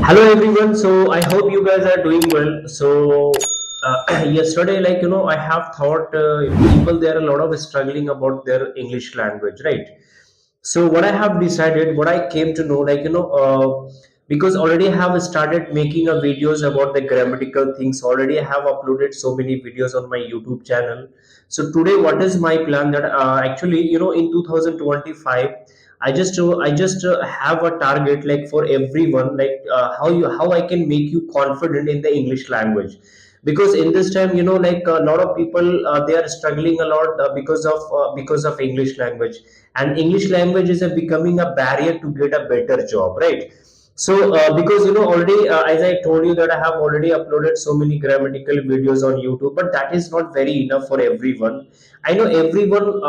Hello everyone. So I hope you guys are doing well. Yesterday, I have thought people there are a lot of struggling about their English language, right? So what I have decided, what I came to know, because already I have started making a videos about the grammatical things. Already I have uploaded so many videos on my YouTube channel. So today, what is my plan? That actually, in 2025. I just have a target like for everyone, like how I can make you confident in the English language, because in this time, a lot of people they are struggling a lot because of English language, and English language is becoming a barrier to get a better job, right? So because already as I told you that I have already uploaded so many grammatical videos on YouTube, but that is not very enough for everyone. I know everyone,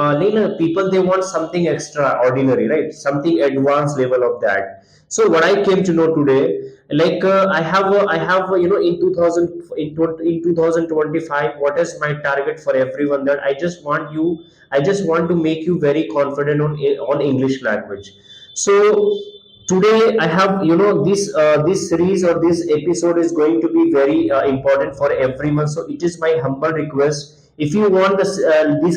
people they want something extraordinary, right? Something advanced level of that. So what I came to know today, in 2000 in 2025, what is my target for everyone? That I just want to make you very confident on English language. So today I have, this series or this episode is going to be very important for everyone. So it is my humble request, if you want this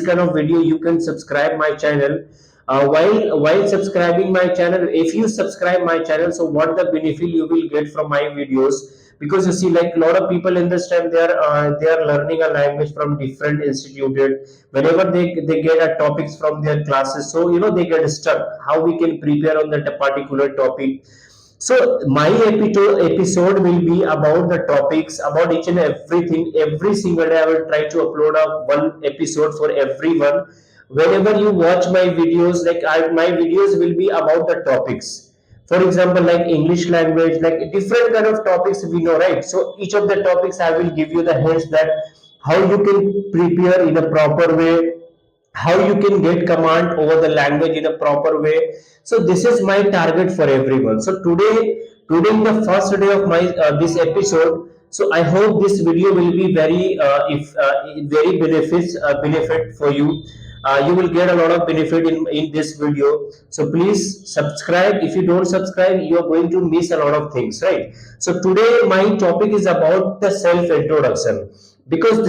kind of video, you can subscribe my channel. While subscribing my channel, if you subscribe my channel, so what the benefit you will get from my videos? Because you see, like a lot of people in this time, they are learning a language from different instituted. Whenever they get a topics from their classes, so they get stuck how we can prepare on that particular topic. So my episode will be about the topics, about each and everything. Every single day I will try to upload a one episode for everyone. Whenever you watch my videos, my videos will be about the topics. For example, like English language, like different kind of topics we know, right? So each of the topics I will give you the hints that how you can prepare in a proper way, how you can get command over the language in a proper way. So this is my target for everyone. So today in the first day of my this episode, so I hope this video will be very if very benefit for you. You will get a lot of benefit in this video. So please subscribe. If you don't subscribe, you are going to miss a lot of things, right? So today my topic is about the self introduction, because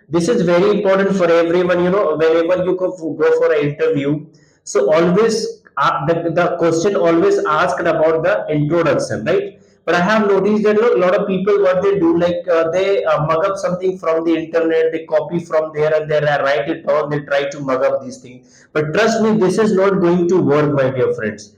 this is very important for everyone. Whenever you go for an interview, so always the question always asked about the introduction, right? But I have noticed that a lot of people, what they do, like they mug up something from the internet, they copy from there and they write it down, they try to mug up these things. But trust me, this is not going to work, my dear friends.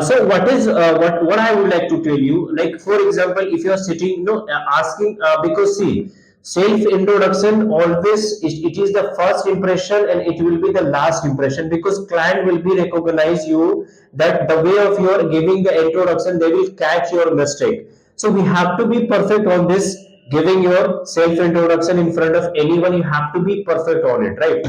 So what I would like to tell you, like for example, if you are sitting, asking, because see, self introduction always it is the first impression and it will be the last impression, because client will be recognize you, that the way of your giving the introduction, they will catch your mistake. So we have to be perfect on this, giving your self introduction in front of anyone. You have to be perfect on it, right?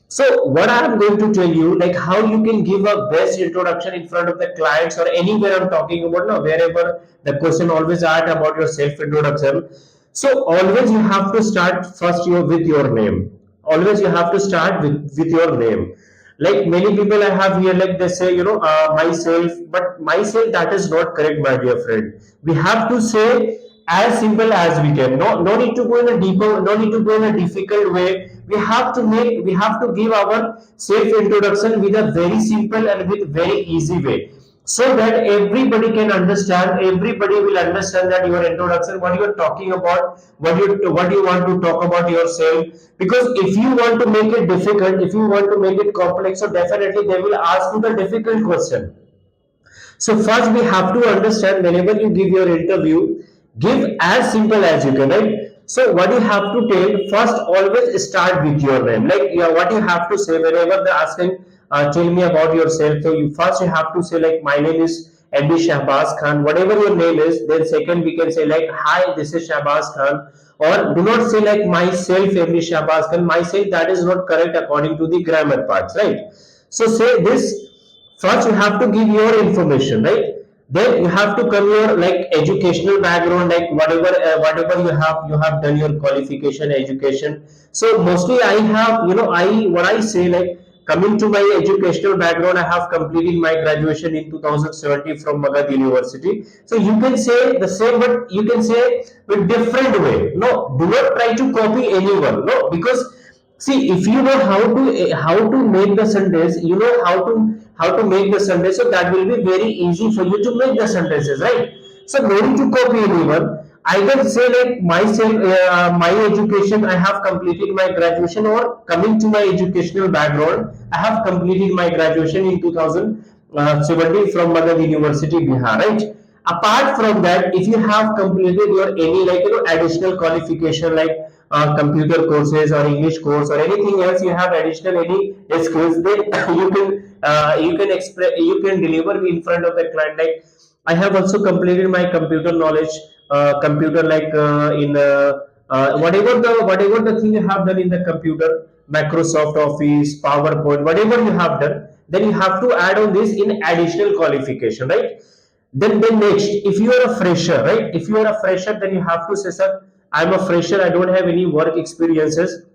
So what I'm going to tell you, like how you can give a best introduction in front of the clients or anywhere I'm talking about, now wherever the question always asked about your self introduction. So always you have to start first with your name. Always you have to start with your name. Like many people I have here, like they say, myself, but myself, that is not correct, my dear friend. We have to say as simple as we can. No need to go in a deeper, no need to go in a difficult way. We have to give our self introduction with a very simple and with very easy way, so that everybody can understand. Everybody will understand that your introduction, what you are talking about, what you want to talk about yourself. Because if you want to make it difficult, if you want to make it complex, so definitely they will ask you the difficult question. So first we have to understand, whenever you give your interview, give as simple as you can, right? So what you have to tell first, always start with your name. Like, yeah, what you have to say whenever they're asking, tell me about yourself. So you have to say, like, my name is MD Shahbaz Khan, whatever your name is. Then second we can say, like, hi, this is Shahbaz Khan. Or do not say like myself MD Shahbaz Khan. Myself, that is not correct according to the grammar parts, right? So say this. First you have to give your information, right? Then you have to come your like educational background, like whatever you have done your qualification education. So mostly I have, I what I say, like coming to my educational background, I have completed my graduation in 2017 from Magad University. So you can say the same, but you can say with different way. No, do not try to copy anyone. No, because see, if you know how to make the sentence, you know how to make the sentence, so that will be very easy for you to make the sentences, right? So no need to copy anyone. I can say like myself, my education, I have completed my graduation, or coming to my educational background, I have completed my graduation in 2017 from Madad University, Bihar, right? Apart from that, if you have completed your any like additional qualification like computer courses or English course or anything else, you have additional any skills, then you can express, you can deliver in front of the client. Like I have also completed my computer knowledge, computer like in whatever the thing you have done in the computer, Microsoft Office, PowerPoint, whatever you have done, then you have to add on this in additional qualification, right? Then next, if you are a fresher, right? If you are a fresher, then you have to say, sir, I'm a fresher. I don't have any work experiences.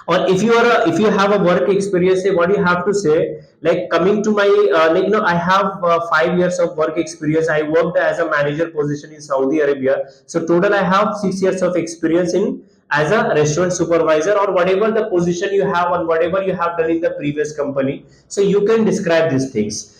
Or if you are if you have a work experience, say what you have to say, like coming to my like I have 5 years of work experience. I worked as a manager position in Saudi Arabia, so total I have 6 years of experience in as a restaurant supervisor, or whatever the position you have and whatever you have done in the previous company. So you can describe these things.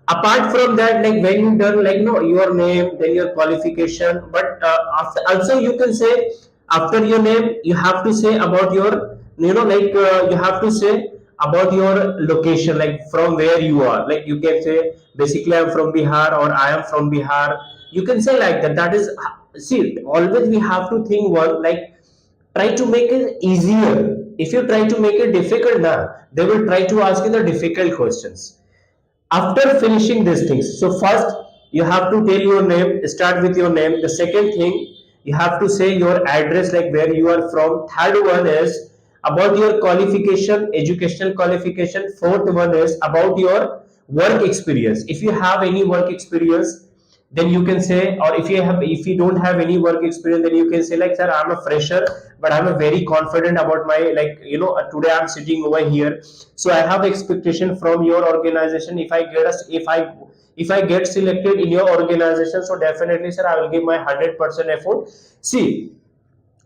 Apart from that, like when you done like your name, then your qualification, but after also you can say, after your name you have to say about your, like you have to say about your location, like from where you are. Like you can say basically I'm from Bihar, or I am from Bihar. You can say like that. That is, see, always we have to think one, like try to make it easier. If you try to make it difficult, now they will try to ask you the difficult questions after finishing these things. So first you have to tell your name, start with your name. The second thing, you have to say your address, like where you are from. Third one is about your qualification, educational qualification. Fourth one is about your work experience. If you have any work experience, then you can say, or if you don't have any work experience, then you can say like, sir, I'm a fresher, but I'm a very confident about my, like today I'm sitting over here, so I have expectation from your organization. If I get selected in your organization, so definitely, sir, I will give my 100% effort. See,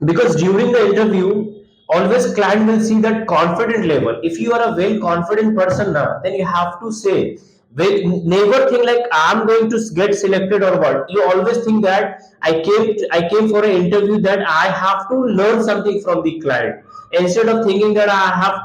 because during the interview, always client will see that confident level. If you are a well confident person now, then you have to say, wait, never think like I'm going to get selected or what. You always think that I came for an interview, that I have to learn something from the client, instead of thinking that I have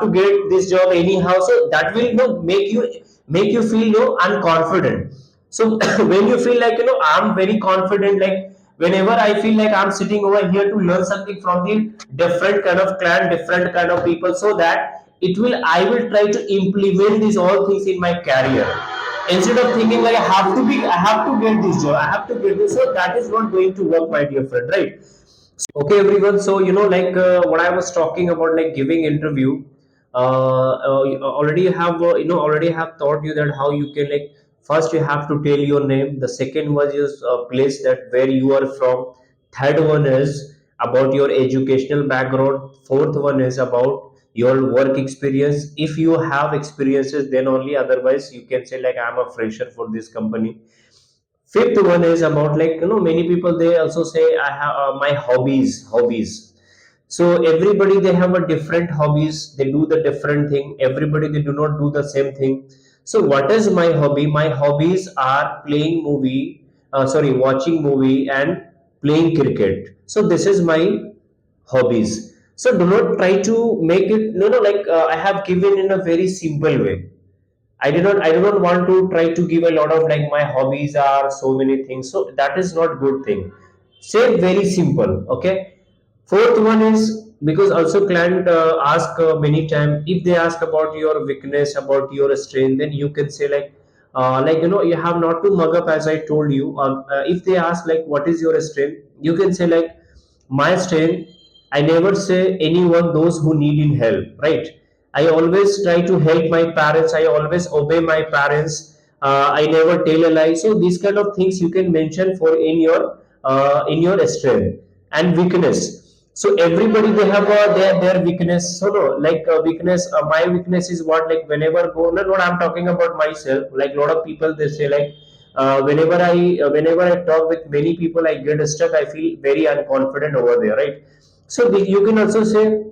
to get this job anyhow. So that will make you feel unconfident. So when you feel like I'm very confident, like whenever I feel like I'm sitting over here to learn something from the different kind of client, different kind of people, so that I will try to implement these all things in my career, instead of thinking like I have to get this job, I have to get this. So that is not going to work, my dear friend, right? Okay, everyone. So like what I was talking about, like giving interview. Already have already have taught you that how you can, like, first you have to tell your name. The second one is place that where you are from. Third one is about your educational background. Fourth one is about your work experience. If you have experiences, then only. Otherwise, you can say like I'm a fresher for this company. Fifth one is about, like, many people they also say I have my hobbies. So everybody they have a different hobbies, they do the different thing. Everybody they do not do the same thing. So what is my hobby? My hobbies are playing movie, sorry, watching movie and playing cricket. So this is my hobbies. So do not try to make it, like I have given in a very simple way. I do not want to try to give a lot of, like, my hobbies are so many things. So that is not good thing. Say very simple, okay? Fourth one is, because also client ask many time, if they ask about your weakness, about your strength, then you can say like you have not to mug up, as I told you. If they ask like what is your strength, you can say like, my strength, I never say anyone those who need in help, right? I always try to help my parents. I always obey my parents. I never tell a lie. So these kind of things you can mention for in your strength. And weakness. So everybody they have their weakness. So no, like weakness, my weakness is what, like whenever go, no, what I'm talking about myself, like a lot of people they say like whenever I talk with many people, I get stuck, I feel very unconfident over there, right? So you can also say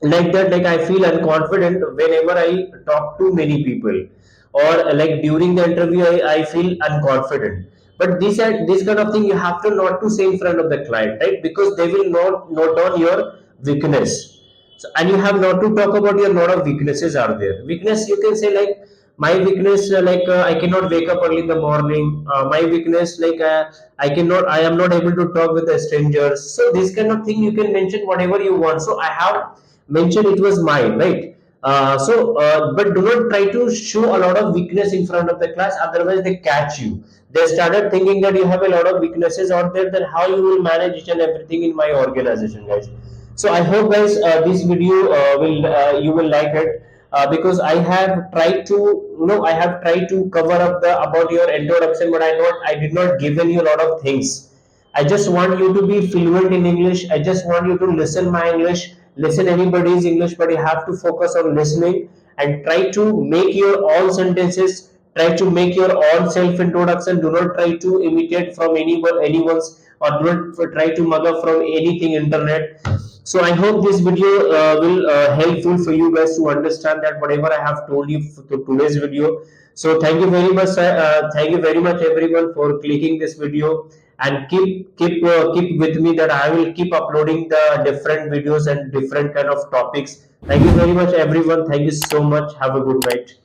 like that, like I feel unconfident whenever I talk to many people, or like during the interview I feel unconfident. But this kind of thing you have to not to say in front of the client, right? Because they will not note on your weakness. So, and you have not to talk about your lot of weaknesses are there. Weakness you can say like my weakness, I cannot wake up early in the morning. My weakness, I am not able to talk with the strangers. So this kind of thing you can mention whatever you want. So I have mentioned it was mine, right? But do not try to show a lot of weakness in front of the class, otherwise they catch you. They started thinking that you have a lot of weaknesses out there, then how you will manage each and everything in my organization, guys. So I hope, guys, this video will you will like it, because I have tried to, I have tried to cover up the about your introduction, but I did not given you a lot of things. I just want you to be fluent in English. I just want you to listen my English, listen anybody's English, but you have to focus on listening and try to make your own sentences. Try to make your own self introduction. Do not try to imitate from anyone's, or do not try to mug up from anything internet. So I hope this video will helpful for you guys to understand that whatever I have told you for today's video. So thank you very much, thank you very much everyone for clicking this video, and keep with me that I will keep uploading the different videos and different kind of topics. Thank you very much everyone. Thank you so much. Have a good night.